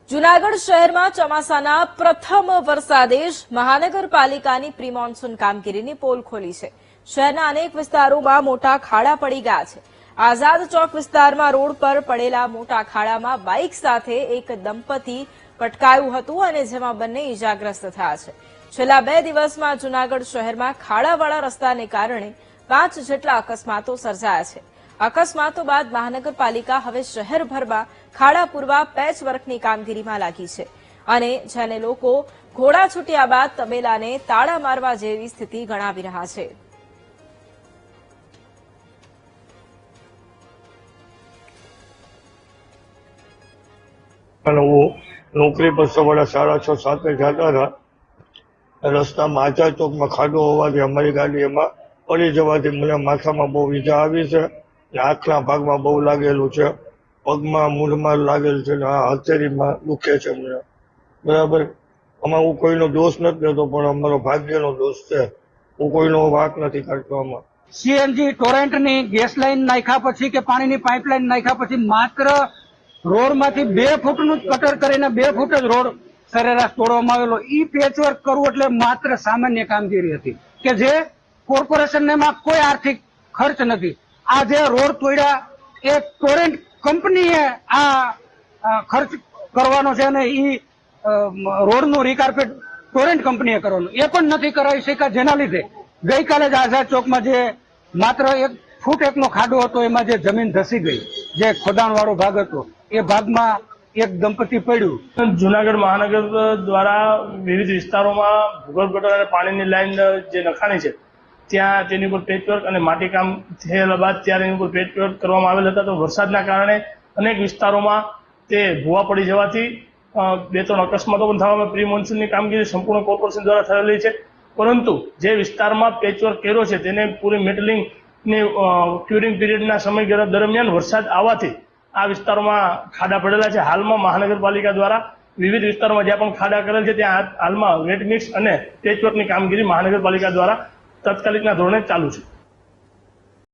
જૂનાગઢ શહેરમાં ચોમાસાના પ્રથમ વરસાદે જ મહાનગરપાલિકાની પ્રી મોન્સૂન કામગીરીની પોલ ખોલી છે। શહેરના અનેક વિસ્તારોમાં મોટા ખાડા પડી ગયા છે। આઝાદ ચોક વિસ્તારમાં રોડ પર પડેલા મોટા ખાડામાં બાઇક સાથે એક દંપતી પટકાયું હતું અને જેમાં બંને ઇજાગ્રસ્ત થયા છે। છેલ્લા 2 દિવસમાં જૂનાગઢ શહેરમાં ખાડાવાળા રસ્તાને કારણે 5 જેટલા અકસ્માતો સર્જાયા છે। અકસ્માતો બાદ મહાનગરપાલિકા હવે શહેરભરમાં ખાડા પૂરવા પેચવર્કની કામગીરીમાં લાગી છે અને જેને લોકો ઘોડા છૂટ્યા બાદ તબેલાને તાળા મારવા જેવી સ્થિતિ ગણાવી રહ્યા છે। नौकरी पर सवारे 6:30-7 जाता था। रस्ताમાં આઝાદ ચોકમાં ખાડો હોવાથી અમારી ગાડી એમાં પડી જવાથી મને માથામાં બહુ ઈજા આવી છે, આંખના ભાગમાં બહુ લાગેલું છે, પગમાં મૂઢમાં લાગેલું છે, હથેળીમાં દુખે છે મને। બરાબર, આમાં હું કોઈનો દોષ નથી લેતો, પણ અમારો ભાગ્યનો દોષ છે। હું કોઈનો વાંક નથી કાઢતો। આમાં સીએનજી ટોરેન્ટની ગેસ લાઈન નાખ્યા પછી કે પાણીની પાઇપલાઇન નાખ્યા પછી માત્ર રોડમાંથી 2 ફૂટનું જ કટર કરીને 2 ફૂટ જ રોડ સરેરાશ તોડવામાં આવેલો। ઈ પેચવર્ક કરવું એટલે માત્ર સામાન્ય કામગીરી હતી કે જે કોર્પોરેશનને એમાં કોઈ આર્થિક ખર્ચ નથી। આ જે રોડ તોડ્યા એ ટોરેન્ટ કંપનીએ આ ખર્ચ કરવાનો છે અને ઈ રોડનું રીકાર્પેટ ટોરેન્ટ કંપનીએ કરવાનું એ પણ નથી કરાવી શક્યા, જેના લીધે ગઈકાલે જ આઝાદ ચોકમાં જે માત્ર 1 ફૂટ એકનો ખાડો હતો એમાં જે જમીન ધસી ગઈ, જે ખોદાણ વાળો ભાગ હતો એ ભાગમાં એક દંપતી પડ્યું। જૂનાગઢ મહાનગર દ્વારા વિવિધ વિસ્તારોમાં ભૂગર્ભ ગટર અને પાણીની લાઈન જે નખાણી છે ત્યાં તેની ઉપર પેચવર્ક અને માટીકામ થયેલા બાદ ત્યારે એની ઉપર પેચવર્ક કરવામાં આવેલ હતા। તો વરસાદના કારણે અનેક વિસ્તારોમાં તે ભૂવા પડી જવાથી 2-3 અકસ્માતો પણ થવામાં પ્રી મોન્સૂનની કામગીરી સંપૂર્ણ કોર્પોરેશન દ્વારા થયેલી છે। પરંતુ જે વિસ્તારમાં પેચવર્ક કર્યો છે તેને પૂરી મેટલિંગની ક્યુરિંગ પીરિયડના સમયગાળા દરમિયાન વરસાદ આવવાથી આ વિસ્તારોમાં ખાડા પડેલા છે। હાલમાં મહાનગરપાલિકા દ્વારા વિવિધ વિસ્તારોમાં જ્યાં પણ ખાડા કરેલ છે ત્યાં હાલમાં વેટ મિક્સ અને પેચવર્કની કામગીરી મહાનગરપાલિકા દ્વારા તાત્કાલિકના ધોરણે ચાલુ છે।